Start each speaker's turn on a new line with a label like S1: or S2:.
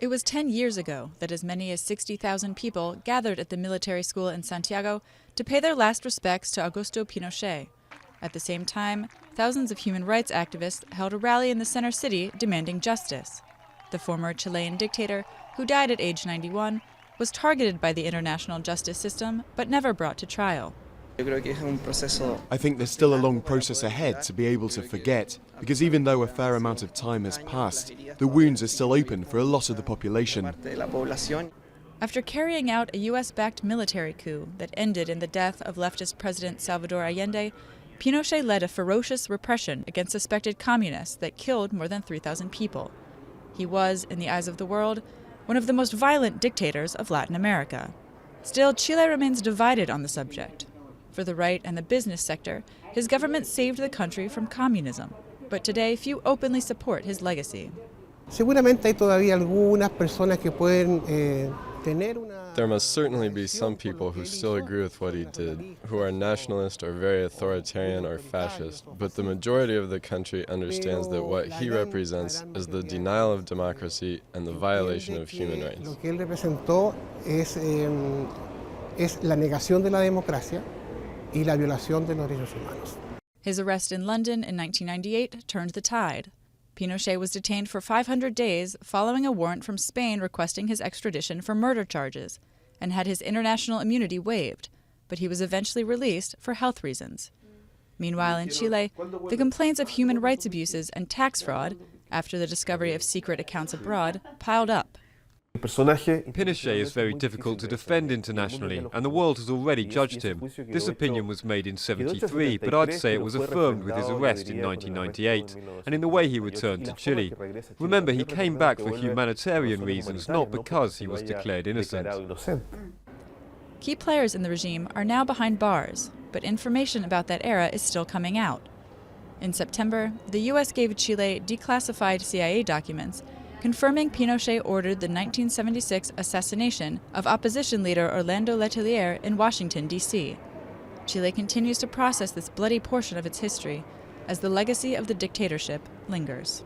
S1: It was 10 years ago that as many as 60,000 people gathered at the military school in Santiago to pay their last respects to Augusto Pinochet. At the same time, thousands of human rights activists held a rally in the center city demanding justice. The former Chilean dictator, who died at age 91, was targeted by the international justice system but never brought to trial.
S2: I think there's still a long process ahead to be able to forget, because even though a fair amount of time has passed, the wounds are still open for a lot of the population.
S1: After carrying out a US-backed military coup that ended in the death of leftist President Salvador Allende, Pinochet led a ferocious repression against suspected communists that killed more than 3,000 people. He was, in the eyes of the world, one of the most violent dictators of Latin America. Still, Chile remains divided on the subject. For the right and the business sector, his government saved the country from communism. But today, few openly support his legacy.
S3: There must certainly be some people who still agree with what he did, who are nationalist or very authoritarian or fascist, but the majority of the country understands that what he represents is the denial of democracy and the violation of human rights.
S1: His arrest in London in 1998 turned the tide. Pinochet was detained for 500 days following a warrant from Spain requesting his extradition for murder charges, and had his international immunity waived, but he was eventually released for health reasons. Meanwhile, in Chile, the complaints of human rights abuses and tax fraud, after the discovery of secret accounts abroad, piled up.
S4: Pinochet is very difficult to defend internationally, and the world has already judged him. This opinion was made in '73, but I'd say it was affirmed with his arrest in 1998, and in the way he returned to Chile. Remember, he came back for humanitarian reasons, not because he was declared innocent.
S1: Key players in the regime are now behind bars, but information about that era is still coming out. In September, the U.S. gave Chile declassified CIA documents confirming Pinochet ordered the 1976 assassination of opposition leader Orlando Letelier in Washington, D.C. Chile continues to process this bloody portion of its history as the legacy of the dictatorship lingers.